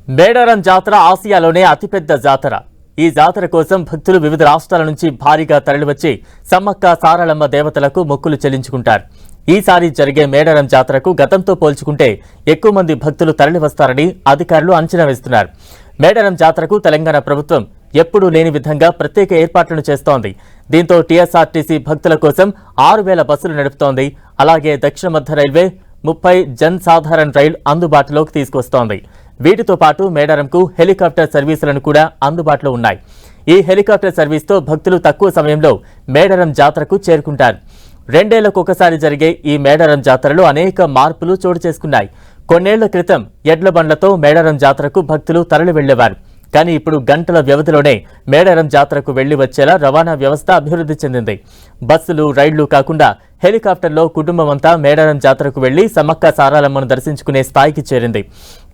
మేడారం జాతర ఆసియాలోనే అతిపెద్ద జాతర. ఈ జాతర కోసం భక్తులు వివిధ రాష్ట్రాల నుంచి భారీగా తరలివచ్చి సమ్మక్క సారలమ్మ దేవతలకు మొక్కులు చెల్లించుకుంటారు. ఈసారి జరిగే మేడారం జాతరకు గతంతో పోల్చుకుంటే ఎక్కువ మంది భక్తులు తరలివస్తారని అధికారులు అంచనా వేస్తున్నారు. మేడారం జాతరకు తెలంగాణ ప్రభుత్వం ఎప్పుడూ లేని విధంగా ప్రత్యేక ఏర్పాట్లను చేస్తోంది. దీంతో టీఎస్ఆర్టీసీ భక్తుల కోసం 6,000 బస్సులు నడుపుతోంది. అలాగే దక్షిణ మధ్య రైల్వే 30 జన్ సాధారణ రైలు అందుబాటులోకి తీసుకొస్తోంది. వీటితో పాటు మేడారంకు హెలికాప్టర్ సర్వీసులను కూడా అందుబాటులో ఉన్నాయి. ఈ హెలికాప్టర్ సర్వీస్తో భక్తులు తక్కువ సమయంలో మేడారం జాతరకు చేరుకుంటారు. 2 ఏళ్లకు ఒకసారి జరిగే ఈ మేడారం జాతరలో అనేక మార్పులు చోటు చేసుకున్నాయి. కొన్నేళ్ల క్రితం ఎడ్ల బండ్లతో మేడారం జాతరకు భక్తులు తరలి వెళ్లేవారు. కానీ ఇప్పుడు గంటల వ్యవధిలోనే మేడారం జాతరకు వెళ్లి వచ్చేలా రవాణా వ్యవస్థ అభివృద్ధి చెందింది. బస్సులు, రైళ్లు కాకుండా హెలికాప్టర్లో కుటుంబం అంతా మేడారం జాతరకు వెళ్లి సమ్మక్క సారలమ్మను దర్శించుకునే స్థాయికి చేరింది.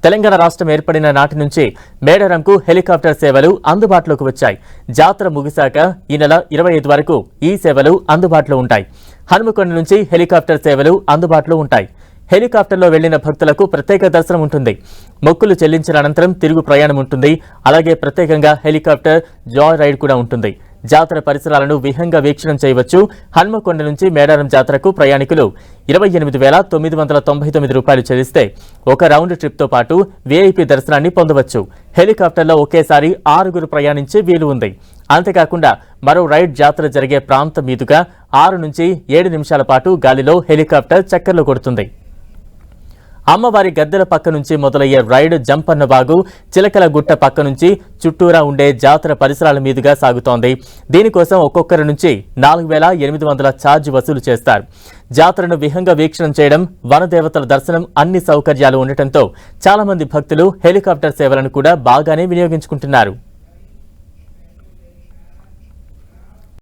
తెలంగాణ రాష్ట్రం ఏర్పడిన నాటి నుంచి మేడారంకు హెలికాప్టర్ సేవలు అందుబాటులోకి వచ్చాయి. జాతర ముగిశాక ఈ నెల 25 వరకు ఈ సేవలు అందుబాటులో ఉంటాయి. హనుమకొండ నుంచి హెలికాప్టర్ సేవలు అందుబాటులో ఉంటాయి. హెలికాప్టర్లో వెళ్లిన భక్తులకు ప్రత్యేక దర్శనం ఉంటుంది. మొక్కులు చెల్లించిన అనంతరం తిరుగు ప్రయాణం ఉంటుంది. అలాగే ప్రత్యేకంగా హెలికాప్టర్ జాయ్ రైడ్ కూడా ఉంటుంది. జాతర పరిసరాలను విహంగా వీక్షణం చేయవచ్చు. హన్మకొండ నుంచి మేడారం జాతరకు ప్రయాణికులు 28,999 రూపాయలు చెల్లిస్తే ఒక రౌండ్ ట్రిప్తో పాటు వీఐపీ దర్శనాన్ని పొందవచ్చు. హెలికాప్టర్లో ఒకేసారి 6 ప్రయాణించే వీలు ఉంది. అంతేకాకుండా మరో రైడ్ జాతర జరిగే ప్రాంతం మీదుగా 6 నుంచి 7 నిమిషాల పాటు గాలిలో హెలికాప్టర్ చక్కర్లు కొడుతుంది. అమ్మవారి గద్దెల పక్క నుంచి మొదలయ్యే రైడ్ జంపన్న బాగు, చిలకల గుట్ట పక్క నుంచి చుట్టూరా ఉండే జాతర పరిసరాల మీదుగా సాగుతోంది. దీనికోసం ఒక్కొక్కరి నుంచి 4,800 ఛార్జ్ వసూలు చేస్తారు. జాతరను విహంగా వీక్షణం చేయడం, వనదేవతల దర్శనం అన్ని సౌకర్యాలు ఉండటంతో చాలా మంది భక్తులు హెలికాప్టర్ సేవలను కూడా బాగానే వినియోగించుకుంటున్నారు.